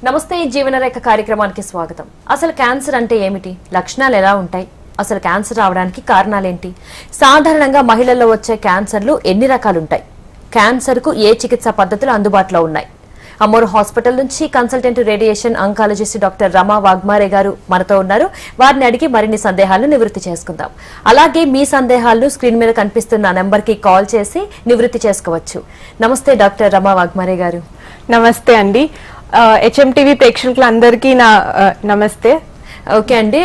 నమస్తే జీవనరేఖ కార్యక్రమానికి స్వాగతం. అసలు క్యాన్సర్ అంటే ఏమిటి, లక్షణాలు ఎలా ఉంటాయి, అసలు క్యాన్సర్ రావడానికి కారణాలేంటి, సాధారణంగా మహిళల్లో వచ్చే క్యాన్సర్లు ఎన్ని రకాలు ఉంటాయి, క్యాన్సర్ కు ఏ చికిత్సా పద్ధతులు అందుబాటులో ఉన్నాయి. అమ్మోరు హాస్పిటల్ నుంచి consultant radiation oncologist doctor Rama Wagmare గారు మనతో ఉన్నారు. వారిని అడిగి మరిన్ని సందేహాలను నివృత్తి చేసుకుందాం. అలాగే మీ సందేహాలను స్క్రీన్ మీద కనిపిస్తున్న నెంబర్ కి కాల్ చేసి నివృత్తి చేసుకోవచ్చు. నమస్తే డాక్టర్ రమా వాగ్మారే గారు. నమస్తే అండి. హెచ్ఎంటీవీ ప్రేక్షకులందరికీ నా నమస్తే. ఓకే అండి,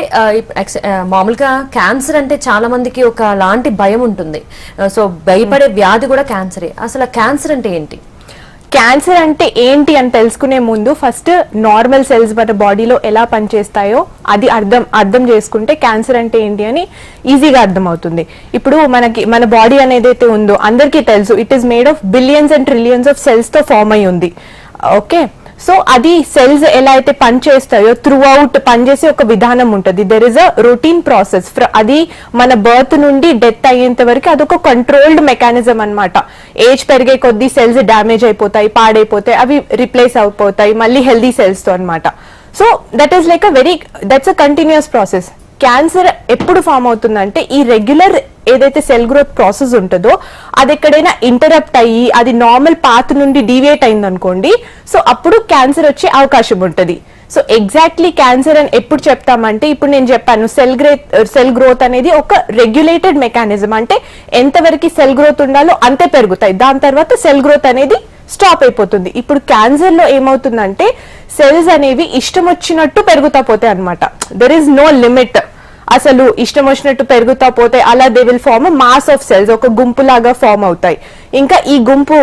మామూలుగా క్యాన్సర్ అంటే చాలా మందికి ఒక లాంటి భయం ఉంటుంది. సో భయపడే వ్యాధి కూడా క్యాన్సరే. అసలు క్యాన్సర్ అంటే ఏంటి? క్యాన్సర్ అంటే ఏంటి అని తెలుసుకునే ముందు ఫస్ట్ నార్మల్ సెల్స్ మన బాడీలో ఎలా పనిచేస్తాయో అది అర్థం చేసుకుంటే క్యాన్సర్ అంటే ఏంటి అని ఈజీగా అర్థమవుతుంది. ఇప్పుడు మన బాడీ అనేది అయితే ఉందో అందరికీ తెలుసు, it is made of billions and trillions of cells తో ఫామ్ అయి ఉంది. ఓకే, సో అది సెల్స్ ఎలా అయితే పనిచేస్తాయో త్రూ అవుట్ పనిచేసే ఒక విధానం ఉంటుంది. There is a routine process. అది మన బర్త్ నుండి డెత్ అయ్యేంత వరకు అదొక కంట్రోల్డ్ మెకానిజం అన్నమాట. ఏజ్ పెరిగే కొద్దీ సెల్స్ డ్యామేజ్ అయిపోతాయి, పాడైపోతాయి, అవి రిప్లేస్ అయిపోతాయి మళ్ళీ హెల్దీ సెల్స్ తో అన్నమాట. So that is like that's a continuous process. Cancer ఎప్పుడు ఫామ్ అవుతుందంటే ఈ రెగ్యులర్ ఏదైతే సెల్ గ్రోత్ ప్రాసెస్ ఉంటుందో అది ఎక్కడైనా ఇంటరప్ట్ అయ్యి అది నార్మల్ పాత్ నుండి డీవియేట్ అయింది అనుకోండి, సో అప్పుడు క్యాన్సర్ వచ్చే అవకాశం ఉంటుంది. సో ఎగ్జాక్ట్లీ క్యాన్సర్ అని ఎప్పుడు చెప్తామంటే, ఇప్పుడు నేను చెప్పాను సెల్ గ్రోత్ అనేది ఒక రెగ్యులేటెడ్ మెకానిజం. అంటే ఎంతవరకు సెల్ గ్రోత్ ఉండాలో అంతే పెరుగుతాయి, దాని తర్వాత సెల్ గ్రోత్ అనేది స్టాప్ అయిపోతుంది. ఇప్పుడు క్యాన్సర్ లో ఏమవుతుందంటే సెల్స్ అనేవి ఇష్టం వచ్చినట్టు పెరుగుతా పోతాయి అనమాట. There is no limit. అసలు ఇష్టం వచ్చినట్టు పెరుగుతా పోతే అలా they will form mass of cells, ఒక గుంపు లాగా ఫామ్ అవుతాయి. ఇంకా ఈ గుంపు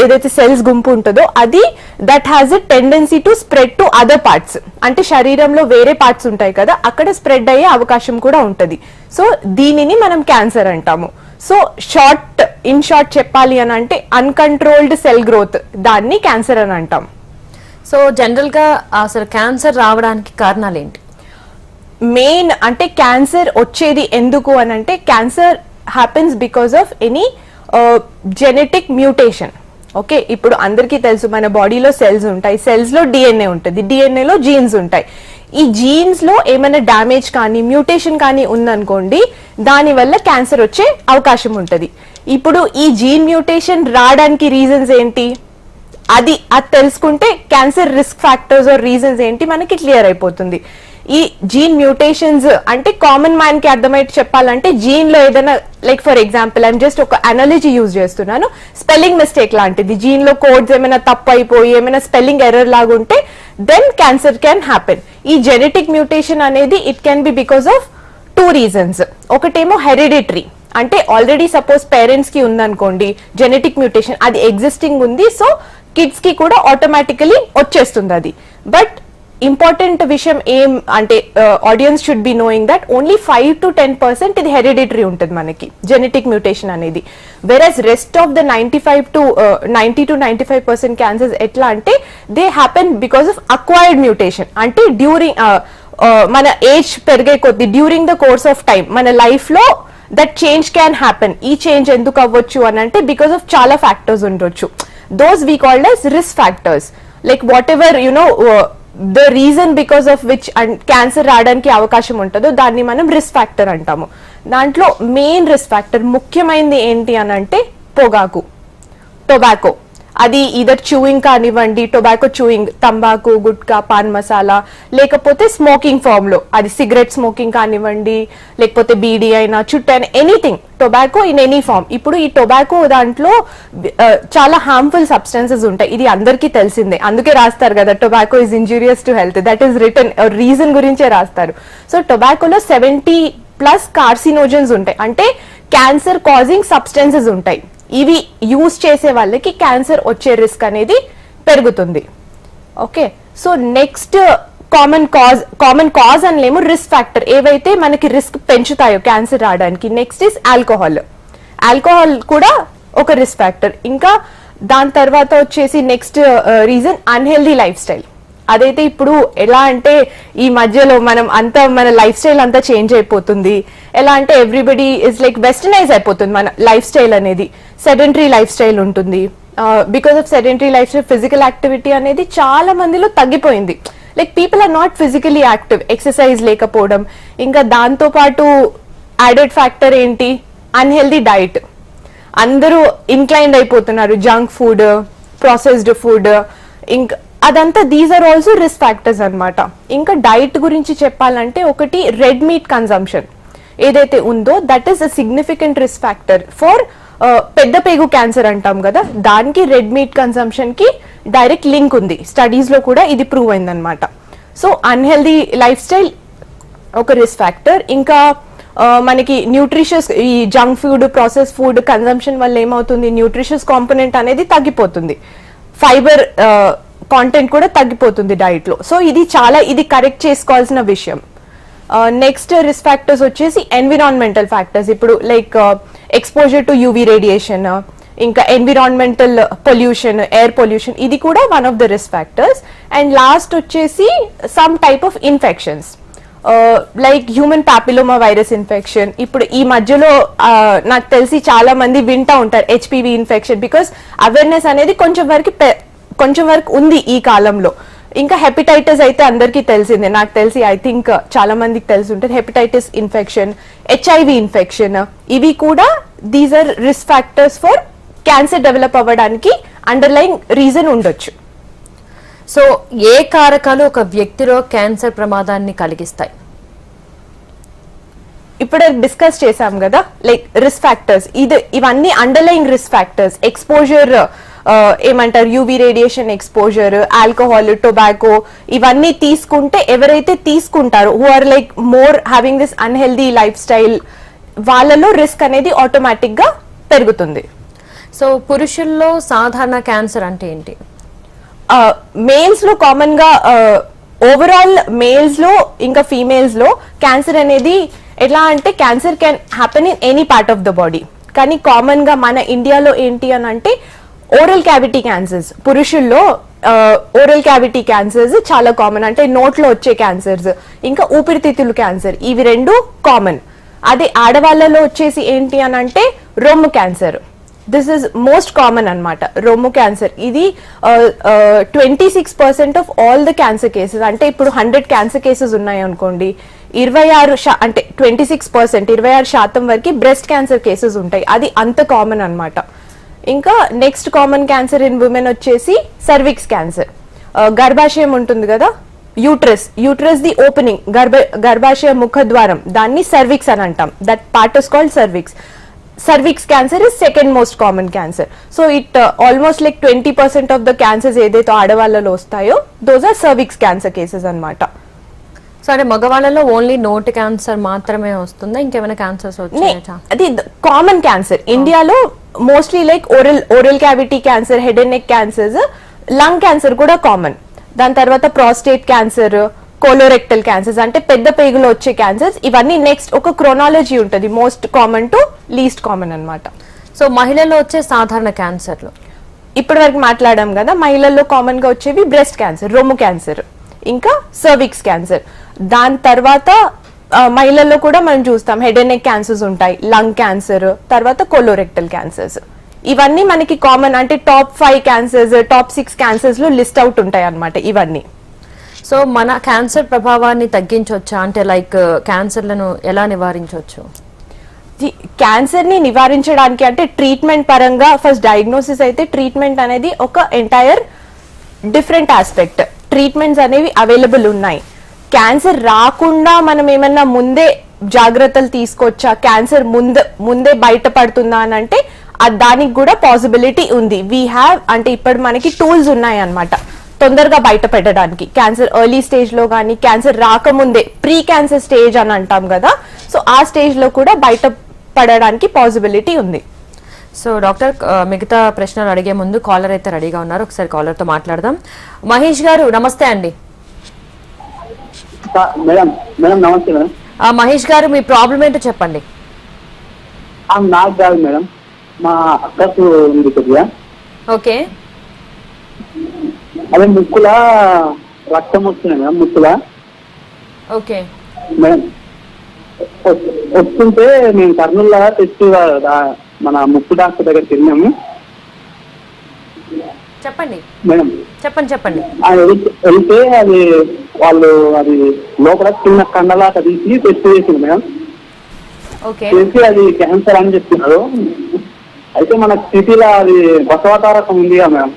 ఏదైతే సెల్స్ గుంపు ఉంటుందో అది that has a tendency to spread to other parts. అంటే శరీరంలో వేరే పార్ట్స్ ఉంటాయి కదా, అక్కడ స్ప్రెడ్ అయ్యే అవకాశం కూడా ఉంటది. సో దీనిని మనం క్యాన్సర్ అంటాము. సో ఇన్ షార్ట్ చెప్పాలి అని అంటే అన్కంట్రోల్డ్ సెల్ గ్రోత్, దాన్ని క్యాన్సర్ అని అంటాం. సో జనరల్ గా అసలు క్యాన్సర్ రావడానికి కారణాలు ఏంటి? మెయిన్ అంటే క్యాన్సర్ వచ్చేది ఎందుకు అని అంటే cancer happens because of any genetic mutation. Okay, ఇప్పుడు అందరికీ తెలుసు మన బాడీలో సెల్స్ ఉంటాయి, సెల్స్ లో డిఎన్ఏ ఉంటుంది, డిఎన్ఏలో జీన్స్ ఉంటాయి. ఈ జీన్స్ లో ఏమైనా డ్యామేజ్ కానీ మ్యూటేషన్ కానీ ఉందనుకోండి, దాని వల్ల క్యాన్సర్ వచ్చే అవకాశం ఉంటుంది. ఇప్పుడు ఈ జీన్ మ్యూటేషన్ రావడానికి రీజన్స్ ఏంటి, అది తెలుసుకుంటే cancer risk factors or reasons ఏంటి మనకి క్లియర్ అయిపోతుంది. ఈ జీన్ మ్యూటేషన్స్ అంటే కామన్ మ్యాన్ కి అర్థమయ్యేట్టు చెప్పాలంటే జీన్ లో ఏదైనా like for example I'm just ఒక అనాలజీ యూజ్ చేస్తున్నాను, స్పెల్లింగ్ మిస్టేక్ లాంటిది, జీన్ లో కోడ్స్ ఏమైనా తప్పు అయిపోయి ఏమైనా స్పెల్లింగ్ ఎర్రర్ లాగా ఉంటే దెన్ క్యాన్సర్ క్యాన్ హ్యాపెన్. ఈ జెనెటిక్ మ్యూటేషన్ అనేది it can be because of 2 reasons. ఒకటేమో హెరిడిటరీ, అంటే ఆల్రెడీ సపోజ్ పేరెంట్స్ కి ఉందనుకోండి జెనెటిక్ మ్యూటేషన్, అది ఎగ్జిస్టింగ్ ఉంది, సో కిడ్స్ కి కూడా ఆటోమేటికలీ వచ్చేస్తుంది అది. బట్ ఇంపార్టెంట్ విషయం ఏం అంటే audience should be knowing that only 5 to 10% ఇది హెరిడిటరీ ఉంటుంది మనకి జెనెటిక్ మ్యూటేషన్ అనేది. Versus rest of the 90 to 95% cancers ఎట్లా అంటే they happen because of acquired mutation. అంటే డ్యూరింగ్ మన ఏజ్ పెరిగే కొద్ది during the course of time మన లైఫ్ లో దట్ చేంజ్ క్యాన్ హ్యాపెన్. ఈ చేంజ్ ఎందుకు అవ్వచ్చు అని అంటే బికాస్ ఆఫ్ చాలా ఫ్యాక్టర్స్ ఉండొచ్చు. Those we called as risk factors, like whatever the reason because of which cancer రావడానికి అవకాశం ఉంటుందో దాన్ని మనం రిస్క్ ఫ్యాక్టర్ అంటాము. దాంట్లో మెయిన్ రిస్క్ ఫ్యాక్టర్ ముఖ్యమైనది ఏంటి అని అంటే టొబాకో. అది ఈదర్ చూయింగ్ కానివ్వండి, టొబాకో చూయింగ్, తంబాకు, గుట్కా, పాన్ మసాలా, లేకపోతే స్మోకింగ్ ఫామ్ లో అది సిగరెట్ స్మోకింగ్ కానివ్వండి, లేకపోతే బీడీ అయినా, చుట్ట అయినా, anything tobacco in any form. ఇప్పుడు ఈ టొబాకో దాంట్లో చాలా హార్మ్ఫుల్ సబ్స్టెన్సెస్ ఉంటాయి, ఇది అందరికీ తెలిసిందే. అందుకే రాస్తారు కదా tobacco is injurious to health, that is return reason గురించే రాస్తారు. సో టొబాకోలో 70+ కార్సినోజన్స్ ఉంటాయి, అంటే క్యాన్సర్ కాజింగ్ సబ్స్టెన్సెస్ ఉంటాయి. ఇవి యూజ్ చేసే వాళ్ళకి క్యాన్సర్ వచ్చే రిస్క్ అనేది పెరుగుతుంది. Okay, so next common cause అనలేము, రిస్క్ ఫ్యాక్టర్ ఏవైతే మనకి రిస్క్ పెంచుతాయో క్యాన్సర్ రావడానికి. నెక్స్ట్ ఇస్ ఆల్కహాల్ కూడా ఒక రిస్క్ ఫ్యాక్టర్. ఇంకా దాని తర్వాత వచ్చేసి next reason unhealthy life style. అదైతే ఇప్పుడు ఎలా అంటే ఈ మధ్యలో మన లైఫ్ స్టైల్ అంతా చేంజ్ అయిపోతుంది. ఎలా అంటే ఎవ్రీబడి ఇస్ లైక్ వెస్టర్నైజ్ అయిపోతుంది మన లైఫ్ స్టైల్ అనేది. సెడెంటరీ లైఫ్ స్టైల్ ఉంటుంది, because of sedentary lifestyle physical activity అనేది చాలా మందిలో తగ్గిపోయింది. Like people are not physically active, exercise లేకపోవడం. ఇంకా దాంతో పాటు యాడెడ్ ఫ్యాక్టర్ ఏంటి, అన్హెల్దీ డైట్. అందరూ ఇన్క్లైన్డ్ అయిపోతున్నారు జంక్ ఫుడ్, ప్రాసెస్డ్ ఫుడ్, ఇంకా అదంతా these are also risk factors అన్నమాట. ఇంకా డైట్ గురించి చెప్పాలంటే ఒకటి రెడ్ మీట్ కన్సంప్షన్ ఏదైతే ఉందో that is a significant risk factor for పెద్ద పేగు క్యాన్సర్ అంటాం కదా, దానికి రెడ్ మీట్ కన్సంప్షన్ కి డైరెక్ట్ లింక్ ఉంది. స్టడీస్ లో కూడా ఇది ప్రూవ్ అయిందనమాట. సో అన్హెల్దీ లైఫ్ స్టైల్ ఒక రిస్క్ ఫ్యాక్టర్. ఇంకా మనకి న్యూట్రిషియస్ ఈ junk food, process food consumption వల్ల ఏమవుతుంది, న్యూట్రిషియస్ కాంపోనెంట్ అనేది తగ్గిపోతుంది, ఫైబర్ కాంటెంట్ కూడా తగ్గిపోతుంది డైట్ లో. సో ఇది కరెక్ట్ చేసుకోవాల్సిన విషయం. నెక్స్ట్ రిస్క్ ఫ్యాక్టర్స్ వచ్చేసి ఎన్విరాన్మెంటల్ ఫ్యాక్టర్స్. ఇప్పుడు like exposure to UV radiation, ఇంకా ఎన్విరాన్మెంటల్ పొల్యూషన్, ఎయిర్ పొల్యూషన్, ఇది కూడా one of the risk factors. And last వచ్చేసి some type of infections like human papilloma virus infection. ఇప్పుడు ఈ మధ్యలో నాకు తెలిసి చాలా మంది వింటా ఉంటారు హెచ్పివి ఇన్ఫెక్షన్, బికాస్ అవేర్నెస్ అనేది కొంచెం వరకు ఉంది ఈ కాలంలో. ఇంకా హెపటైటిస్ అయితే అందరికీ తెలిసిందే, నాకు తెలిసి ఐ థింక్ చాలా మందికి తెలిసి ఉంటుంది. హెపటైటిస్ ఇన్ఫెక్షన్, హెచ్ఐవి ఇన్ఫెక్షన్, ఇవి కూడా these are risk factors for cancer develop అవ్వడానికి అండర్లైన్ రీజన్ ఉండొచ్చు. సో ఏ కారకాలు ఒక వ్యక్తిలో క్యాన్సర్ ప్రమాదాన్ని కలిగిస్తాయి? ఇప్పుడు డిస్కస్ చేసాం కదా, లైక్ రిస్క్ ఫ్యాక్టర్స్, ఇవన్నీ అండర్లైన్ రిస్క్ ఫ్యాక్టర్స్. ఎక్స్పోజర్ ఏమంటారు, UV radiation exposure, alcohol, tobacco, ఇవన్నీ తీసుకుంటే ఎవరైతే తీసుకుంటారో who are like more having this unhealthy lifestyle, వాళ్ళలో రిస్క్ అనేది ఆటోమేటిక్ గా పెరుగుతుంది. సో పురుషుల్లో సాధారణ క్యాన్సర్ అంటే ఏంటి? మేల్స్ లో కామన్ గా ఓవరాల్ మేల్స్ లో ఇంకా ఫీమేల్స్ లో క్యాన్సర్ అనేది ఎట్లా అంటే cancer can happen in any part of the body. కానీ కామన్ గా మన ఇండియాలో ఏంటి అని అంటే ఓరల్ క్యావిటీ క్యాన్సర్స్. పురుషుల్లో ఓరల్ క్యావిటీ క్యాన్సర్స్ చాలా కామన్, అంటే నోట్లో వచ్చే క్యాన్సర్స్, ఇంకా ఊపిరితిత్తులు క్యాన్సర్, ఇవి రెండు కామన్. అదే ఆడవాళ్ళలో వచ్చేసి ఏంటి అని అంటే రొమ్ము cancer. This is most common అన్నమాట, రొమ్ము క్యాన్సర్. ఇది 26% of all the cancer cases. అంటే ఇప్పుడు 100 క్యాన్సర్ కేసెస్ ఉన్నాయి అనుకోండి, 26 అంటే 26%, 26% వరకు బ్రెస్ట్ క్యాన్సర్ కేసెస్ ఉంటాయి. అది అంత కామన్ అన్నమాట. ఇంకా next common cancer in women వచ్చేసి సర్విక్స్ క్యాన్సర్. గర్భాశయం ఉంటుంది కదా, యూట్రస్ ది ఓపెనింగ్, గర్భాశయ ముఖద్వారం, దాన్ని సర్విక్స్ అని అంటాం. That part is called cervix. Cervix cancer is second most common cancer. So it almost like 20% of the cancers ఏదైతే ఆడవాళ్ళలో వస్తాయో those are cervix cancer cases అన్నమాట. సో అంటే మగవాళ్ళలో ఓన్లీ నోటి క్యాన్సర్ మాత్రమే వస్తుందా, ఇంకేమైనా క్యాన్సర్స్ వచ్చాయా? అది కామన్ క్యాన్సర్. ఇండియాలో mostly like oral cavity cancer, head and neck cancers, lung cancer కూడా కామన్. దాని తర్వాత ప్రాస్టేట్ క్యాన్సర్, కోలోరెక్టల్ క్యాన్సర్స్ అంటే పెద్ద పేగులో వచ్చే క్యాన్సర్స్. ఇవన్నీ నెక్స్ట్ ఒక క్రోనాలజీ ఉంటుంది, most common to least common అన్నమాట. సో మహిళల్లో వచ్చే సాధారణ క్యాన్సర్లు ఇప్పటి వరకు మాట్లాడాం కదా, మహిళల్లో కామన్ గా వచ్చేవి బ్రెస్ట్ క్యాన్సర్, రొమ్ము క్యాన్సర్, ఇంకా సర్విక్స్ క్యాన్సర్. దాని తర్వాత మహిళల్లో కూడా మనం చూస్తాం హెడ్ అండ్ నెక్ క్యాన్సర్స్ ఉంటాయి, లంగ్ క్యాన్సర్, తర్వాత కోలోరెక్టల్ క్యాన్సర్స్. ఇవన్నీ మనకి కామన్, అంటే టాప్ 5 క్యాన్సర్స్, టాప్ 6 క్యాన్సర్స్ లో లిస్ట్ అవుట్ ఉంటాయి అన్నమాట ఇవన్నీ. సో మన క్యాన్సర్ ప్రభావాన్ని తగ్గించవచ్చా, అంటే లైక్ క్యాన్సర్లను ఎలా నివారించవచ్చు? క్యాన్సర్ ని నివారించడానికి అంటే ట్రీట్మెంట్ పరంగా ఫస్ట్ డయాగ్నోసిస్ అయితే ట్రీట్మెంట్ అనేది ఒక ఎంటైర్ డిఫరెంట్ ఆస్పెక్ట్. ట్రీట్మెంట్స్ అనేవి అవైలబుల్ ఉన్నాయి. క్యాన్సర్ రాకుండా మనం ఏమన్నా ముందే జాగ్రత్తలు తీసుకోవచ్చా, క్యాన్సర్ ముందే బయటపడుతుందా అని అంటే దానికి కూడా పాసిబిలిటీ ఉంది. వీ హ్యావ్, అంటే ఇప్పుడు మనకి టూల్స్ ఉన్నాయి అన్నమాట తొందరగా బయట పెట్టడానికి. క్యాన్సర్ ఎర్లీ స్టేజ్ లో కానీ క్యాన్సర్ రాకముందే ప్రీ క్యాన్సర్ స్టేజ్ అని అంటాం కదా, సో ఆ స్టేజ్ లో కూడా బయట పడడానికి పాసిబిలిటీ ఉంది. సో డాక్టర్, మిగతా ప్రశ్నలు అడిగే ముందు కాలర్ అయితే రెడీగా ఉన్నారు, ఒకసారి కాలర్ తో మాట్లాడదాం. మహేష్ గారు నమస్తే అండి. మేడం నమస్తే మేడం. మహేష్ గారు మీ ప్రాబ్లం ఏంటో చెప్పండి. నాకు కాదు మేడం, మా అక్కకు ఉంది కొద్దిగా. ఓకే. అదే ముక్కుల రక్తం వస్తున్నాయి మేడం, ముక్కుల. ఓకే మేడం వస్తుంటే మేము కర్నూలులో తెచ్చి మన ముక్కు డాక్టర్ దగ్గరికి వెళ్ళాము. చెప్పండి మేడం చెప్పండి. వెళ్తే అది వాళ్ళు అది లోపల చిన్న కండలాట తీసి టెస్ట్ చేసింది మేడం. ఓకే చేసి అది క్యాన్సర్ అని చెప్తున్నారు. అయితే మన సిటీలో అది బసవతారకం ఉంది కదా మేడం,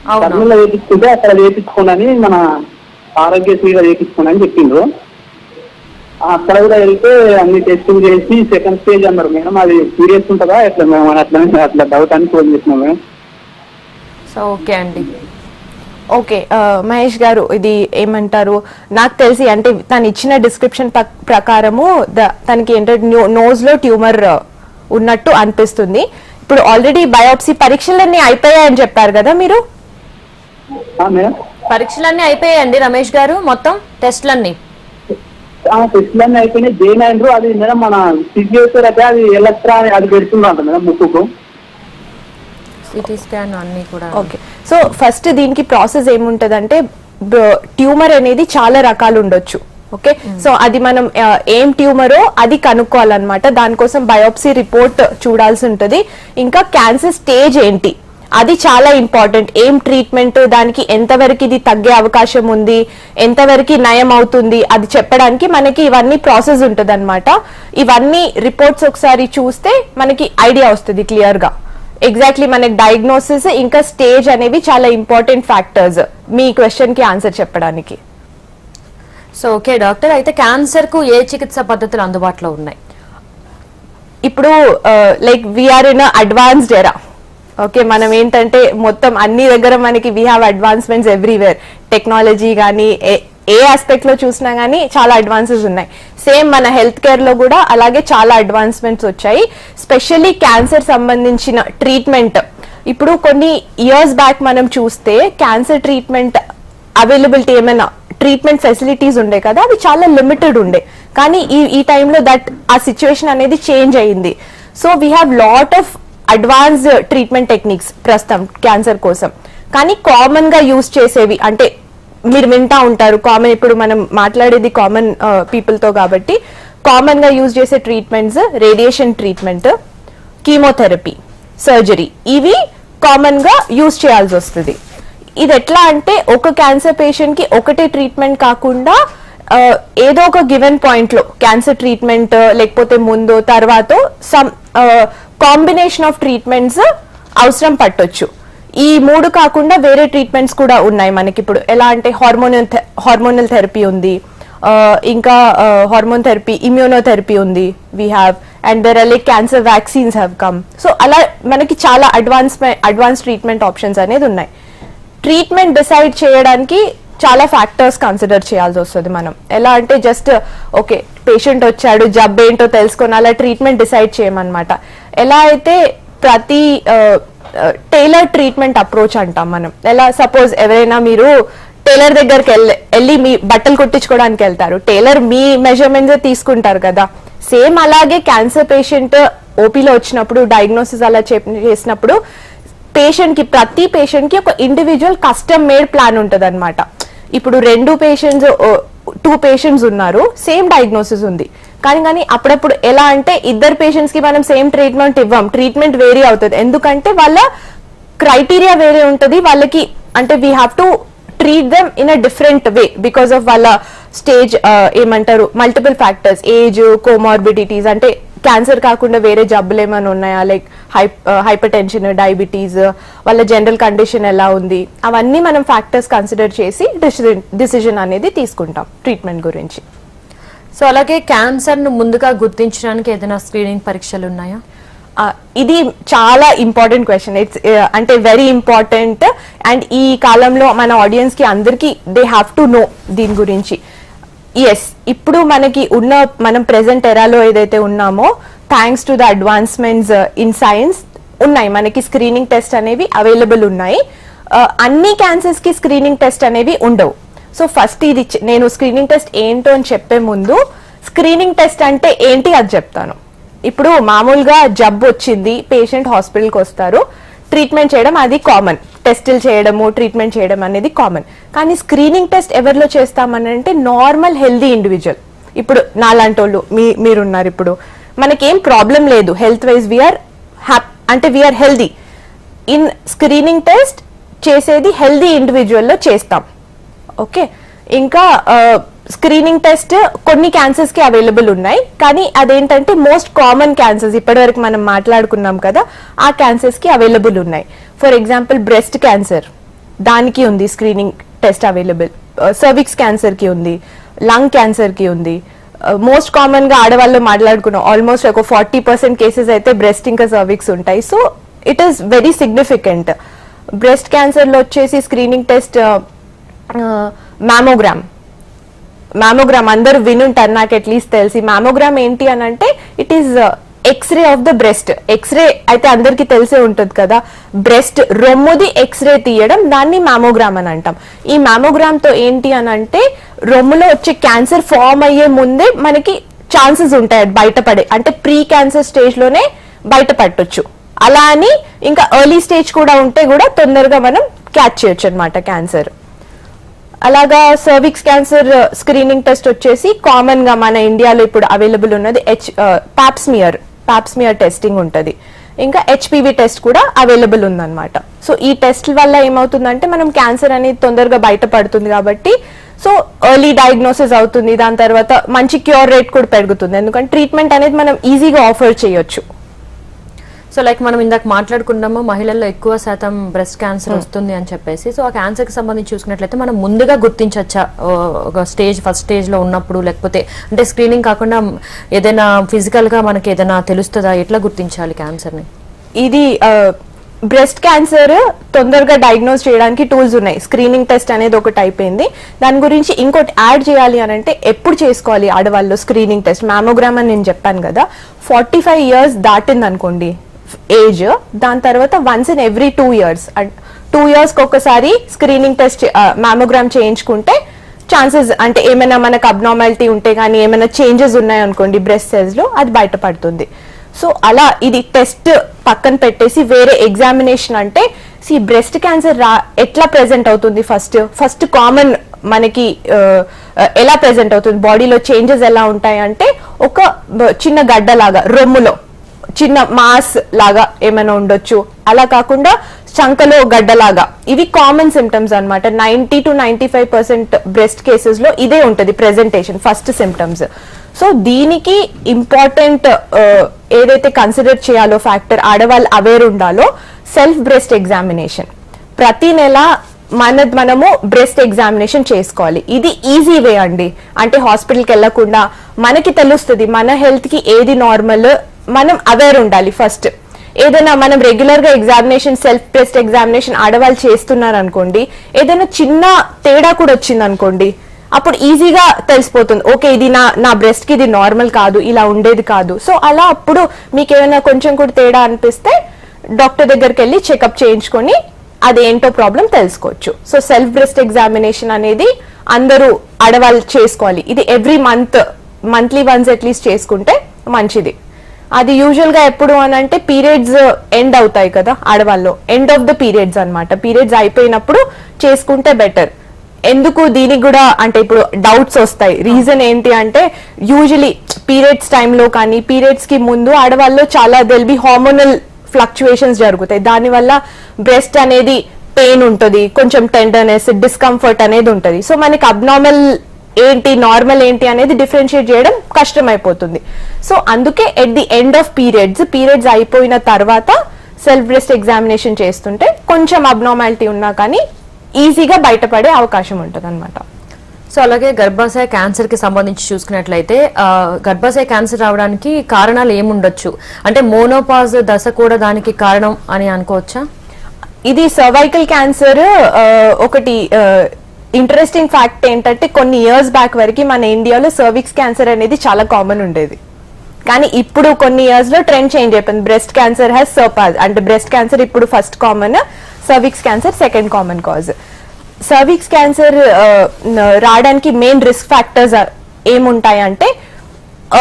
అవును కర్నూలులో చేయించుకుంటే అక్కడ చేయించుకోండి మన ఆరోగ్యశ్రీలో చేయించుకోండి అని చెప్పిండ్రు. అక్కడ కూడా వెళ్తే అన్ని టెస్టులు చేసి సెకండ్ స్టేజ్ అన్నారు మేడం. అది సీరియస్ ఉంటుందా ఎట్లా మేడం అని అట్లా డౌట్ అని ఫోన్ చేసినాం మేడం. సో ఓకే అండి. ఓకే మహేష్ గారు, ఇది ఏమంటారు, నాకు తెలిసి అంటే తను ఇచ్చిన డిస్క్రిప్షన్ ప్రకారము తనకి ఏంటంటే నోజ్ లో ట్యూమర్ ఉన్నట్టు అనిపిస్తుంది. ఇప్పుడు ఆల్రెడీ బయోప్సీ పరీక్షలన్నీ అయిపోయాయని చెప్పారు కదా మీరు? మేడం పరీక్షలన్నీ అయిపోయాయండి రమేష్ గారు, మొత్తం టెస్ట్లన్నీ టెస్టులన్నీ అయిపోయినాయి. జైన్ అయినరు. అది మేడం మన ఫిజియోథెరపీ అయితే అది ఎలక్ట్రా అది పెడుతుందంట మేడం ముక్కుకు. సిటీ స్కాన్ అన్ని కూడా. ఓకే, సో ఫస్ట్ దీనికి ప్రాసెస్ ఏముంటదంటే ట్యూమర్ అనేది చాలా రకాలు ఉండొచ్చు. ఓకే, సో అది మనం ఏం ట్యూమరో అది కనుక్కోవాలన్నమాట. దానికోసం బయోప్సీ రిపోర్ట్ చూడాల్సి ఉంటుంది. ఇంకా క్యాన్సర్ స్టేజ్ ఏంటి అది చాలా ఇంపార్టెంట్. ఏం ట్రీట్మెంట్, దానికి ఎంతవరకు ఇది తగ్గే అవకాశం ఉంది, ఎంతవరకు నయం అవుతుంది, అది చెప్పడానికి మనకి ఇవన్నీ ప్రాసెస్ ఉంటుంది అనమాట. ఇవన్నీ రిపోర్ట్స్ ఒకసారి చూస్తే మనకి ఐడియా వస్తుంది క్లియర్ గా. ఎగ్జాక్ట్లీ మనకి డయాగ్నోసిస్ ఇంకా స్టేజ్ అనేవి చాలా ఇంపార్టెంట్ ఫ్యాక్టర్స్ మీ క్వశ్చన్ కి ఆన్సర్ చెప్పడానికి. సో ఓకే డాక్టర్, అయితే క్యాన్సర్ కు ఏ చికిత్స పద్ధతులు అందుబాటులో ఉన్నాయి? ఇప్పుడు లైక్ వీఆర్ ఇన్ అడ్వాన్స్డ్ ఎరా. ఓకే, మనం ఏంటంటే మొత్తం అన్ని దగ్గర మనకి we have advancements everywhere. Technology కానీ ఏ ఆస్పెక్ట్ లో చూసినా గానీ చాలా అడ్వాన్సెస్ ఉన్నాయి. సేమ్ మన హెల్త్ కేర్ లో కూడా అలాగే చాలా అడ్వాన్స్మెంట్స్ వచ్చాయి. స్పెషల్లీ క్యాన్సర్ సంబంధించిన ట్రీట్మెంట్ ఇప్పుడు కొన్ని ఇయర్స్ బ్యాక్ మనం చూస్తే క్యాన్సర్ ట్రీట్మెంట్ అవైలబిలిటీ ఏమైనా ట్రీట్మెంట్ ఫెసిలిటీస్ ఉండే కదా, అవి చాలా లిమిటెడ్ ఉండే. కానీ ఈ టైంలో ఆ సిచ్యువేషన్ అనేది చేంజ్ అయ్యింది. So we have lot of advance treatment techniques ప్రస్తుతం క్యాన్సర్ కోసం. కానీ కామన్ గా యూజ్ చేసేవి అంటే మీరు వింటా ఉంటారు, కామన్ ఇప్పుడు మనం మాట్లాడేది కామన్ పీపుల్ తో కాబట్టి కామన్ గా యూజ్ చేసే treatments radiation treatment, chemotherapy, surgery, ఇవి కామన్ గా యూజ్ చేయాల్సి వస్తుంది. ఇది ఎట్లా అంటే ఒక క్యాన్సర్ పేషెంట్ కి ఒకటే ట్రీట్మెంట్ కాకుండా ఏదో ఒక గివెన్ పాయింట్ లో క్యాన్సర్ ట్రీట్మెంట్ లేకపోతే ముందు తర్వాత సమ్ కాంబినేషన్ ఆఫ్ ట్రీట్మెంట్స్ అవసరం పట్టొచ్చు. ఈ మూడు కాకుండా వేరే ట్రీట్మెంట్స్ కూడా ఉన్నాయి మనకి. ఇప్పుడు ఎలా అంటే హార్మోనల్ థెరపీ ఉంది, ఇంకా హార్మోన్ థెరపీ, ఇమ్యూనోథెరపీ ఉంది we have, and there are like cancer vaccines have come. So అలా మనకి చాలా అడ్వాన్స్ ట్రీట్మెంట్ ఆప్షన్స్ అనేది ఉన్నాయి. ట్రీట్మెంట్ డిసైడ్ చేయడానికి చాలా ఫ్యాక్టర్స్ కన్సిడర్ చేయాల్సి వస్తుంది మనం. ఎలా అంటే జస్ట్ ఓకే పేషెంట్ వచ్చాడు జబ్బు ఏంటో తెలుసుకొని అలా ట్రీట్మెంట్ డిసైడ్ చేయమన్నమాట. ఎలా అయితే ప్రతి టైలర్ ట్రీట్మెంట్ అప్రోచ్ అంటాం మనం. ఎలా సపోజ్ ఎవరైనా మీరు టైలర్ దగ్గరికి వెళ్ళి మీ బట్టలు కుట్టించుకోవడానికి వెళ్తారు, టైలర్ మీ మెజర్మెంట్స్ తీసుకుంటారు కదా. సేమ్ అలాగే క్యాన్సర్ పేషెంట్ ఓపీలో వచ్చినప్పుడు డయాగ్నోసిస్ అలా చేసినప్పుడు ప్రతి పేషెంట్ కి ఒక ఇండివిజువల్ కస్టమ్ మేడ్ ప్లాన్ ఉంటుంది అనమాట. ఇప్పుడు 2 పేషెంట్స్ ఉన్నారు, సేమ్ డయాగ్నోసిస్ ఉంది, కానీ అప్పుడప్పుడు ఎలా అంటే ఇద్దరు పేషెంట్స్ కి మనం సేమ్ ట్రీట్మెంట్ ఇవ్వం, ట్రీట్మెంట్ వేరీ అవుతుంది. ఎందుకంటే వాళ్ళ క్రైటీరియా వేరే ఉంటుంది వాళ్ళకి. అంటే we have to treat them in a different way because of వాళ్ళ స్టేజ్, ఏమంటారు మల్టిపుల్ ఫ్యాక్టర్స్, ఏజ్, కోమార్బిడిటీస్, అంటే క్యాన్సర్ కాకుండా వేరే జబ్బులు ఏమైనా ఉన్నాయా, లైక్ హైపర్ టెన్షన్, డయాబెటీస్, వాళ్ళ జనరల్ కండిషన్ ఎలా ఉంది, అవన్నీ మనం ఫ్యాక్టర్స్ కన్సిడర్ చేసి డిసిజన్ అనేది తీసుకుంటాం ట్రీట్మెంట్ గురించి. సో అలాగే క్యాన్సర్ ను ముందుగా గుర్తించడానికి ఏదైనా స్క్రీనింగ్ పరీక్షలు ఉన్నాయా? ఇది చాలా ఇంపార్టెంట్ క్వశ్చన్. ఇట్స్ అంటే వెరీ ఇంపార్టెంట్, అండ్ ఈ కాలంలో మన ఆడియన్స్ కి అందరికి దే హ్యావ్ టు నో దీని గురించి. ఎస్, ఇప్పుడు మనం ప్రెసెంట్ ఎరాలో ఏదైతే ఉన్నామో thanks to the advancements in science ఉన్నాయి, మనకి స్క్రీనింగ్ టెస్ట్ అనేవి అవైలబుల్ ఉన్నాయి. అన్ని క్యాన్సర్స్ కి స్క్రీనింగ్ టెస్ట్ అనేవి ఉండవు. సో ఫస్ట్ ఇది నేను స్క్రీనింగ్ టెస్ట్ ఏంటో అని చెప్పే ముందు స్క్రీనింగ్ టెస్ట్ అంటే ఏంటి అది చెప్తాను. ఇప్పుడు మామూలుగా జబ్బు వచ్చింది, పేషెంట్ హాస్పిటల్కి వస్తారు, ట్రీట్మెంట్ చేయడం అది కామన్, టెస్టులు చేయడము ట్రీట్మెంట్ చేయడం అనేది కామన్. కానీ స్క్రీనింగ్ టెస్ట్ ఎవరిలో చేస్తామని అంటే నార్మల్ హెల్దీ ఇండివిజువల్. ఇప్పుడు నాలాంటి వాళ్ళు మీరున్నారు, ఇప్పుడు మనకేం ప్రాబ్లం లేదు health wise, we are healthy. In screening test చేసేది హెల్దీ ఇండివిజువల్లో చేస్తాం. ఓకే, ఇంకా స్క్రీనింగ్ టెస్ట్ కొన్ని క్యాన్సర్స్ కి అవైలబుల్ ఉన్నాయి, కానీ అదేంటంటే మోస్ట్ కామన్ క్యాన్సర్స్ ఇప్పటివరకు మనం మాట్లాడుకున్నాం కదా, ఆ క్యాన్సర్స్ కి అవైలబుల్ ఉన్నాయి. ఫర్ ఎగ్జాంపుల్ బ్రెస్ట్ క్యాన్సర్, దానికి ఉంది screening test available. Cervix cancer కి ఉంది, లంగ్ క్యాన్సర్ కి ఉంది. మోస్ట్ కామన్ గా ఆడవాళ్ళు మాట్లాడుకున్నాం, ఆల్మోస్ట్ ఒక 40% కేసెస్ అయితే బ్రెస్ట్ ఇంకా సర్విక్స్ ఉంటాయి. So it is very significant. Breast cancer లో వచ్చేసి స్క్రీనింగ్ టెస్ట్ మ్యామోగ్రామ్ అందరూ వినుంటారు, నాకు అట్లీస్ట్ తెలిసి. మ్యామోగ్రామ్ ఏంటి అని అంటే it is x-ray of the breast. X-ray అయితే అందరికి తెలిసే ఉంటుంది కదా, బ్రెస్ట్ రొమ్ముది ఎక్స్రే తీయడం, దాన్ని మ్యామోగ్రామ్ అని అంటాం. ఈ మ్యామోగ్రామ్ తో ఏంటి అని అంటే రొమ్ములో వచ్చే క్యాన్సర్ ఫామ్ అయ్యే ముందే మనకి ఛాన్సెస్ ఉంటాయి బయటపడే, అంటే ప్రీ క్యాన్సర్ స్టేజ్ లోనే బయటపడొచ్చు. అలా అని ఇంకా ఎర్లీ స్టేజ్ కూడా ఉంటే కూడా తొందరగా మనం క్యాచ్ చేయొచ్చు అనమాట క్యాన్సర్. అలాగా సర్విక్స్ క్యాన్సర్ స్క్రీనింగ్ టెస్ట్ వచ్చేసి కామన్ గా మన ఇండియాలో ఇప్పుడు అవైలబుల్ ఉన్నది పాప్స్మియర్ టెస్టింగ్ ఉంటుంది. ఇంకా హెచ్పివి టెస్ట్ కూడా అవైలబుల్ ఉందన్నమాట. సో ఈ టెస్ట్ వల్ల ఏమవుతుందంటే మనం క్యాన్సర్ అనేది తొందరగా బయటపడుతుంది కాబట్టి సో ఎర్లీ డయాగ్నోసిస్ అవుతుంది, దాని తర్వాత మంచి క్యూర్ రేట్ కూడా పెరుగుతుంది, ఎందుకంటే ట్రీట్మెంట్ అనేది మనం ఈజీగా ఆఫర్ చేయొచ్చు. సో లైక్ మనం ఇందాక మాట్లాడుకున్నాము మహిళల్లో ఎక్కువ శాతం బ్రెస్ట్ క్యాన్సర్ వస్తుంది అని చెప్పేసి. సో ఆ క్యాన్సర్ కి సంబంధించి చూసుకున్నట్లయితే మనం ముందుగా గుర్తించచ్చా ఒక ఫస్ట్ స్టేజ్ లో ఉన్నప్పుడు, లేకపోతే అంటే స్క్రీనింగ్ కాకుండా ఏదైనా ఫిజికల్ గా మనకి ఏదైనా తెలుస్తుందా, ఎట్లా గుర్తించాలి క్యాన్సర్ ని? ఇది బ్రెస్ట్ క్యాన్సర్ తొందరగా డయాగ్నోస్ చేయడానికి టూల్స్ ఉన్నాయి. స్క్రీనింగ్ టెస్ట్ అనేది ఒకటి అయిపోయింది, దాని గురించి ఇంకోటి యాడ్ చేయాలి అని అంటే ఎప్పుడు చేసుకోవాలి ఆడవాళ్ళు స్క్రీనింగ్ టెస్ట్? మ్యామోగ్రామ్ అని నేను చెప్పాను కదా, 45 years దాటింది అనుకోండి ఏజ్, దాని తర్వాత once in every 2 years, 2 years ఒకసారి స్క్రీనింగ్ టెస్ట్ మ్యామోగ్రామ్ చేయించుకుంటే ఛాన్సెస్ అంటే ఏమైనా మనకు అబ్నార్మాలిటీ ఉంటే కానీ ఏమైనా చేంజెస్ ఉన్నాయనుకోండి బ్రెస్ట్ సెల్స్ లో, అది బయటపడుతుంది. సో అలా ఇది టెస్ట్ పక్కన పెట్టేసి వేరే ఎగ్జామినేషన్ అంటే బ్రెస్ట్ క్యాన్సర్ ఎట్లా ప్రెజెంట్ అవుతుంది, ఫస్ట్ కామన్ మనకి ఎలా ప్రెజెంట్ అవుతుంది, బాడీలో చేంజెస్ ఎలా ఉంటాయి అంటే ఒక చిన్న గడ్డలాగా రొమ్ములో చిన్న మాస్ లాగా ఏమైనా ఉండొచ్చు, అలా కాకుండా చంకలో గడ్డలాగా. ఇవి కామన్ సిమ్టమ్స్ అనమాట. 90 to 95% బ్రెస్ట్ కేసెస్ లో ఇదే ఉంటది ప్రెజెంటేషన్, ఫస్ట్ సిమ్టమ్స్. సో దీనికి ఇంపార్టెంట్ ఏదైతే కన్సిడర్ చేయాలో ఫ్యాక్టర్ ఆడవాళ్ళు అవేర్ ఉండాలో సెల్ఫ్ బ్రెస్ట్ ఎగ్జామినేషన్. ప్రతి నెల మనము బ్రెస్ట్ ఎగ్జామినేషన్ చేసుకోవాలి. ఇది ఈజీ వే అండి, అంటే హాస్పిటల్కి వెళ్లకుండా మనకి తెలుస్తుంది మన హెల్త్ కి ఏది నార్మల్, మనం అవేర్ ఉండాలి ఫస్ట్. ఏదైనా మనం రెగ్యులర్ గా ఎగ్జామినేషన్ సెల్ఫ్ బ్రెస్ట్ ఎగ్జామినేషన్ ఆడవాళ్ళు చేస్తున్నారు అనుకోండి, ఏదైనా చిన్న తేడా కూడా వచ్చింది అనుకోండి, అప్పుడు ఈజీగా తెలిసిపోతుంది, ఓకే ఇది నా బ్రెస్ట్ కి ఇది నార్మల్ కాదు, ఇలా ఉండేది కాదు. సో అలా అప్పుడు మీకు ఏమైనా కొంచెం కూడా తేడా అనిపిస్తే డాక్టర్ దగ్గరికి వెళ్ళి చెకప్ చేయించుకొని అదేంటో ప్రాబ్లం తెలుసుకోవచ్చు. సో సెల్ఫ్ బ్రెస్ట్ ఎగ్జామినేషన్ అనేది అందరూ ఆడవాళ్ళు చేసుకోవాలి. ఇది ఎవ్రీ మంత్లీ వన్స్ అట్లీస్ట్ చేసుకుంటే మంచిది. అది యూజువల్ గా ఎప్పుడు అని అంటే పీరియడ్స్ ఎండ్ అవుతాయి కదా ఆడవాళ్ళు, ఎండ్ ఆఫ్ ద పీరియడ్స్ అన్నమాట. పీరియడ్స్ అయిపోయినప్పుడు చేసుకుంటే బెటర్. ఎందుకు దీనికి కూడా అంటే ఇప్పుడు డౌట్స్ వస్తాయి. రీజన్ ఏంటి అంటే యూజువలీ పీరియడ్స్ టైంలో కానీ పీరియడ్స్ కి ముందు ఆడవాళ్ళు చాలా దెల్ బి హార్మోనల్ ఫ్లక్చుయేషన్స్ జరుగుతాయి, దానివల్ల బ్రెస్ట్ అనేది పెయిన్ ఉంటుంది, కొంచెం టెండర్నెస్ డిస్కంఫర్ట్ అనేది ఉంటుంది. సో మనకి అబ్నార్మల్ ఏంటి నార్మల్ ఏంటి అనేది డిఫరెన్షియేట్ చేయడం కష్టం అయిపోతుంది. సో అందుకే at the end of periods అయిపోయిన తర్వాత సెల్ఫ్ బ్రెస్ట్ ఎగ్జామినేషన్ చేస్తుంటే కొంచెం అబ్నార్మాలిటీ ఉన్నా కానీ ఈజీగా బయటపడే అవకాశం ఉంటుంది అనమాట. సో అలాగే గర్భాశయ క్యాన్సర్ కి సంబంధించి చూసుకున్నట్లయితే గర్భాశయ క్యాన్సర్ రావడానికి కారణాలు ఏముండొచ్చు, అంటే మోనోపాజ్ దశ కూడా దానికి కారణం అని అనుకోవచ్చా? ఇది సర్వైకల్ క్యాన్సర్ ఒకటి ఇంట్రెస్టింగ్ ఫ్యాక్ట్ ఏంటంటే కొన్ని ఇయర్స్ బ్యాక్ వరకు మన ఇండియాలో సర్విక్స్ క్యాన్సర్ అనేది చాలా కామన్ ఉండేది, కానీ ఇప్పుడు కొన్ని ఇయర్స్ లో ట్రెండ్ చేంజ్ అయిపోయింది. బ్రెస్ట్ క్యాన్సర్ హ్యాస్ సర్పాస్, అంటే బ్రెస్ట్ క్యాన్సర్ ఇప్పుడు first common, cervix cancer second common cause. Cervix cancer రావడానికి మెయిన్ రిస్క్ ఫ్యాక్టర్స్ ఏముంటాయంటే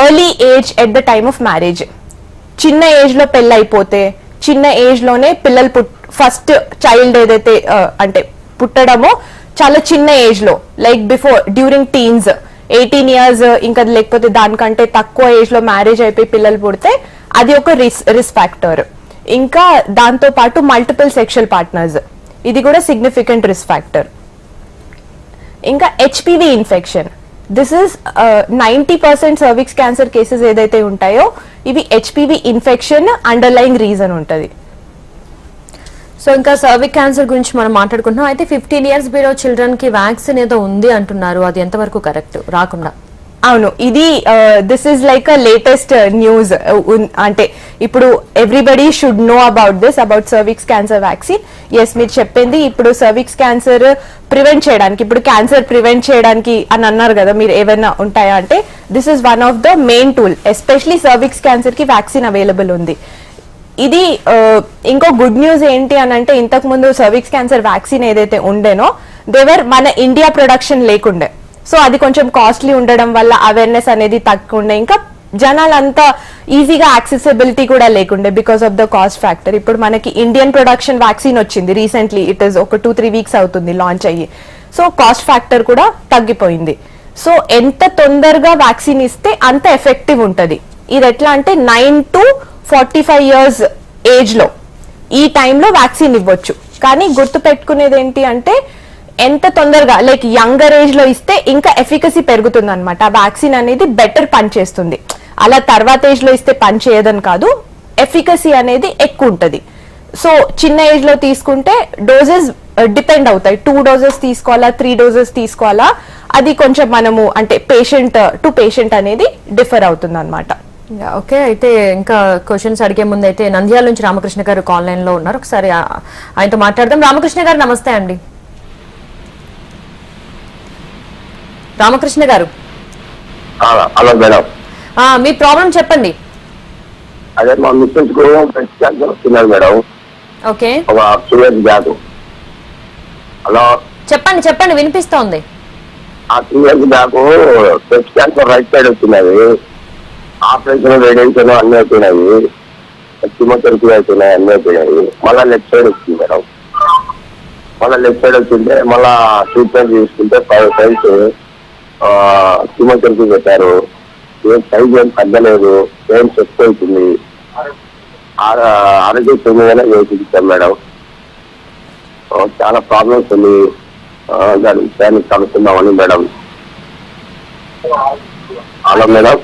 early age at the time of marriage. చిన్న ఏజ్ లో పెళ్ళి అయిపోతే చిన్న ఏజ్ లోనే పిల్లలు ఫస్ట్ చైల్డ్ ఏదైతే అంటే పుట్టడమో చాలా చిన్న ఏజ్ లో, లైక్ డ్యూరింగ్ టీన్స్ 18 years ఇంకా లేకపోతే దానికంటే తక్కువ ఏజ్ లో మ్యారేజ్ అయిపోయి పిల్లలు పుడితే అది ఒక రిస్క్ ఫ్యాక్టర్. ఇంకా దాంతో పాటు మల్టిపుల్ సెక్షువల్ పార్ట్నర్స్, ఇది కూడా సిగ్నిఫికెంట్ రిస్క్ ఫ్యాక్టర్. ఇంకా HPV infection, this is 90% cervix cancer cases ఏదైతే ఉంటాయో ఇవి హెచ్పివి ఇన్ఫెక్షన్ అండర్లైయింగ్ రీజన్ ఉంటుంది. సో ఇంకా సర్విక్ క్యాన్సర్ గురించి మనం మాట్లాడుకుంటున్నాం. అయితే 15 years బిలో చిల్డ్రన్ కి వ్యాక్సిన్ ఏదో ఉంది అంటున్నారు, అది ఎంతవరకు కరెక్ట్? రాకుండా అవును, ఇది this is like a latest news. అంటే ఇప్పుడు everybody should know about this, about cervix cancer vaccine. Yes, మీరు చెప్పింది ఇప్పుడు సర్విక్స్ క్యాన్సర్ ప్రివెంట్ చేయడానికి, ఇప్పుడు క్యాన్సర్ ప్రివెంట్ చేయడానికి అని అన్నారు కదా మీరు, ఏమైనా ఉంటాయా అంటే this is one of the main tool. Especially cervix cancer కి వ్యాక్సిన్ అవైలబుల్ ఉంది. ఇది ఇంకో గుడ్ న్యూస్ ఏంటి అని అంటే, ఇంతకు ముందు సర్విక్స్ క్యాన్సర్ వ్యాక్సిన్ ఏదైతే ఉండేనో దేవర్ మన ఇండియా ప్రొడక్షన్ లేకుండే. సో అది కొంచెం కాస్ట్లీ ఉండడం వల్ల అవేర్నెస్ అనేది తక్కువ, ఇంకా జనాలంతా ఈజీగా యాక్సెసిబిలిటీ కూడా లేకుండే because of the cost factor. ఇప్పుడు మనకి ఇండియన్ ప్రొడక్షన్ వ్యాక్సిన్ వచ్చింది రీసెంట్లీ, ఇట్ ఈస్ ఒక 2-3 weeks అవుతుంది లాంచ్ అయ్యి. సో కాస్ట్ ఫ్యాక్టర్ కూడా తగ్గిపోయింది. సో ఎంత తొందరగా వ్యాక్సిన్ ఇస్తే అంత ఎఫెక్టివ్ ఉంటుంది. ఇది ఎట్లా అంటే 9 to 45 years ఏజ్ లో ఈ టైంలో వ్యాక్సిన్ ఇవ్వచ్చు. కానీ గుర్తు పెట్టుకునేది ఏంటి అంటే, ఎంత తొందరగా లైక్ యంగర్ ఏజ్ లో ఇస్తే ఇంకా ఎఫికసీ పెరుగుతుంది అనమాట. ఆ వ్యాక్సిన్ అనేది బెటర్ పనిచేస్తుంది. అలా తర్వాత ఏజ్ లో ఇస్తే పని చేయదని కాదు, ఎఫికసీ అనేది ఎక్కువ ఉంటుంది. సో చిన్న ఏజ్ లో తీసుకుంటే డోసెస్ డిపెండ్ అవుతాయి. 2 doses తీసుకోవాలా, 3 doses తీసుకోవాలా, అది కొంచెం మనము అంటే పేషెంట్ టు పేషెంట్ అనేది డిఫర్ అవుతుంది అనమాట. ఓకే. అయితే ఇంకా క్వశ్చన్స్ అడిగే ముందు అయితే నంద్యాల నుంచి రామకృష్ణ గారు ఆన్లైన్ లో ఉన్నారు, ఒకసారి ఆయనతో మాట్లాడదాం. రామకృష్ణ గారు నమస్తే అండి. రామకృష్ణ గారు హలో మేడం, మీ ప్రాబ్లం చెప్పండి. అదే మా మిస్సెస్ కు బ్రెస్ట్ క్యాన్సర్ వస్తున్నారు మేడం, ఓకే ఒక 2 years బ్యాక్. హలో చెప్పండి చెప్పండి, వినిపిస్తోంది. ఆ 2 years back breast cancer right side వచ్చినది, ఆపరేషన్ రేడియేషన్ అన్ని అయిపోయినాయి, కిమోథెరపీ అయిపోయినాయి, అన్ని అయిపోయినాయి. మళ్ళా లెఫ్ట్ సైడ్ వచ్చింది మేడం. మళ్ళా లెఫ్ట్ సైడ్ వచ్చింటే మళ్ళా ట్రీట్మెంట్ తీసుకుంటే 5 times కిమోథెరపీ పెట్టారు. ఏం సైజ్ ఏం తగ్గలేదు, ఏం ఎక్కువ అవుతుంది. ఆరోగ్య తొమ్మిదైనా చేయించాం మేడం. చాలా ప్రాబ్లమ్స్ ఉంది, దాని విషయాన్ని కనుక్కుందామని మేడం. Hello madam.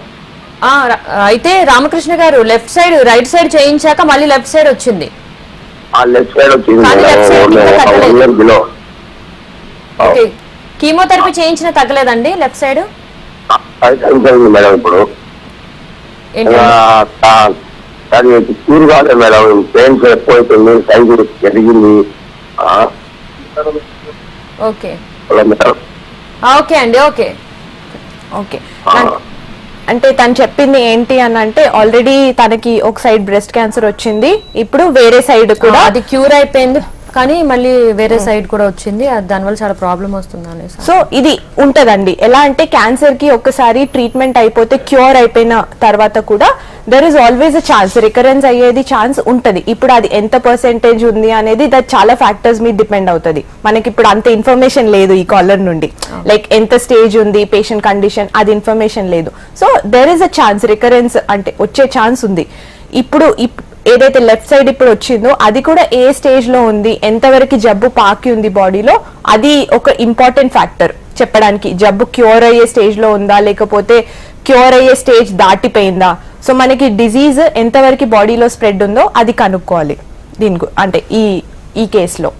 అయితే రామకృష్ణ గారు లెఫ్ట్ సైడ్ రైట్ సైడ్ చేయించాక మళ్ళీ లెఫ్ట్ సైడ్ వచ్చింది. ఆ లెఫ్ట్ సైడ్ వచ్చింది కానీ left side ఇంకా తగ్గలేదు. బిలో. ఓకే, కీమోథెరపీ చేయించిన తగ్గలేదండి లెఫ్ట్ సైడ్? మేడం ఇప్పుడు అది క్యూర్ కాలేదు మేడం, పెయిన్స్ ఎక్కువ అవుతుంది, సైజు పెరిగింది. Okay hello madam. ఓకే అండి, ఓకే ఓకే, అంటే తను చెప్పింది ఏంటి అని అంటే, ఆల్రెడీ తనకి ఒక సైడ్ బ్రెస్ట్ క్యాన్సర్ వచ్చింది, ఇప్పుడు వేరే సైడ్ కూడా అది క్యూర్ అయిపోయింది, కానీ మళ్ళీ వేరే సైడ్ కూడా వచ్చింది, దానివల్ల చాలా ప్రాబ్లం వస్తుంది అనేసి. సో ఇది ఉంటదండి. ఎలా అంటే క్యాన్సర్ కి ఒక్కసారి ట్రీట్మెంట్ అయిపోతే క్యూర్ అయిపోయిన తర్వాత కూడా there is always a chance, recurrence అయ్యేది ఛాన్స్ ఉంటది. ఇప్పుడు అది ఎంత పర్సెంటేజ్ ఉంది అనేది దట్ చాలా ఫ్యాక్టర్స్ మీద డిపెండ్ అవుతుంది. మనకి ఇప్పుడు అంత ఇన్ఫర్మేషన్ లేదు ఈ కాలర్ నుండి, లైక్ ఎంత స్టేజ్ ఉంది పేషెంట్ కండిషన్, అది ఇన్ఫర్మేషన్ లేదు. So there is a chance, recurrence అంటే వచ్చే ఛాన్స్ ఉంది. ఇప్పుడు ఏదైతే లెఫ్ట్ సైడ్ ఇప్పుడు వచ్చిందో అది కూడా ఏ స్టేజ్ లో ఉంది, ఎంతవరకు జబ్బు పాకి ఉంది బాడీలో, అది ఒక ఇంపార్టెంట్ ఫ్యాక్టర్ చెప్పడానికి. జబ్బు క్యూర్ అయ్యే స్టేజ్ లో ఉందా, లేకపోతే క్యూర్ అయ్యే స్టేజ్ దాటిపోయిందా. సో మనకి డిజీజ్ ఎంతవరకు బాడీలో స్ప్రెడ్ ఉందో అది కనుక్కోవాలి దీనికి, అంటే ఈ కేసులో.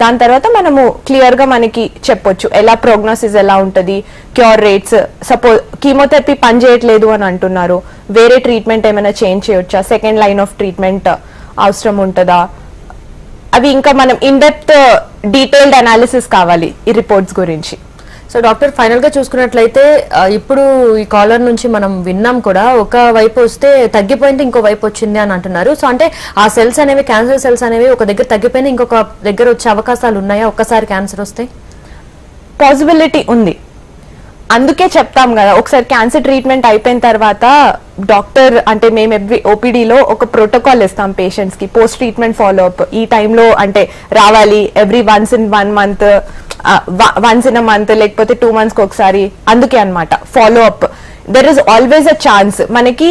దాని తర్వాత మనము క్లియర్ గా మనకి చెప్పొచ్చు ఎలా ప్రోగ్నోసిస్ ఎలా ఉంటది, క్యూర్ రేట్స్. సపోజ్ కీమోథెరపీ పని చేయట్లేదు అని అంటున్నారు, వేరే ట్రీట్మెంట్ ఏమైనా చేంజ్ చేయొచ్చా, సెకండ్ లైన్ ఆఫ్ ట్రీట్మెంట్ అవసరం ఉంటుందా, అవి ఇంకా మనం ఇన్ డెప్త్ డీటెయిల్డ్ అనాలిసిస్ కావాలి ఈ రిపోర్ట్స్ గురించి. సో డాక్టర్, ఫైనల్ గా చూసుకున్నట్లయితే ఇప్పుడు ఈ కాలర్ నుంచి మనం విన్నాం కూడా, ఒక వైపు వస్తే తగ్గిపోయింది ఇంకో వైపు వచ్చింది అని అంటున్నారు. సో అంటే ఆ సెల్స్ అనేవి, క్యాన్సర్ సెల్స్ అనేవి ఒక దగ్గర తగ్గిపోయింది ఇంకొక దగ్గర వచ్చే అవకాశాలు ఉన్నాయా ఒక్కసారి క్యాన్సర్ వస్తే? పాసిబిలిటీ ఉంది, అందుకే చెప్తాం కదా, ఒకసారి క్యాన్సర్ ట్రీట్మెంట్ అయిపోయిన తర్వాత డాక్టర్ అంటే మేము ఎవ్రీ ఓపీడీలో ఒక ప్రోటోకాల్ ఇస్తాం పేషెంట్స్ కి, పోస్ట్ ట్రీట్మెంట్ ఫాలోఅప్. ఈ టైంలో అంటే రావాలి, every once in a month లేకపోతే 2 months ఒకసారి, అందుకే అన్నమాట follow up. There is always a chance. మనకి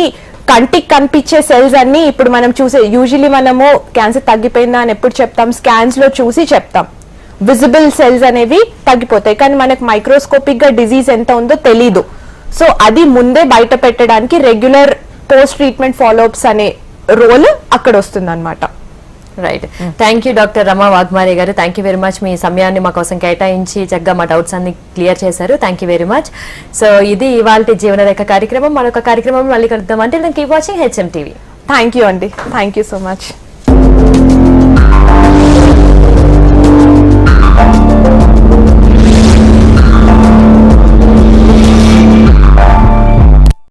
కంటికి కనిపించే సెల్స్ అన్ని ఇప్పుడు మనం చూసే యూజువలీ మనము క్యాన్సర్ తగ్గిపోయిందా అని ఎప్పుడు చెప్తాం, స్కాన్స్ లో చూసి చెప్తాం. విజిబుల్ సెల్స్ అనేవి తగ్గిపోతాయి, కానీ మనకు మైక్రోస్కోపిక్ గా డిజీజ్ ఎంత ఉందో తెలీదు. సో అది ముందే బయట పెట్టడానికి రెగ్యులర్ పోస్ట్ ట్రీట్మెంట్ ఫాలోఅప్స్ అనే రోల్ అక్కడ వస్తుంది అనమాట. Right, thank you doctor Rama Wagmare garu. Thank you very much. మీ సమయాన్ని మా కోసం కేటాయించి చక్కగా మా డౌట్స్ అన్ని క్లియర్ చేశారు. Thank you very much. So ఇది ఇవాళ జీవనరేఖ కార్యక్రమం. మరొక కార్యక్రమం మళ్ళీ కలుద్దాం. అంటే keep watching HM TV. Thank you అండి, థ్యాంక్ యూ సో మచ్.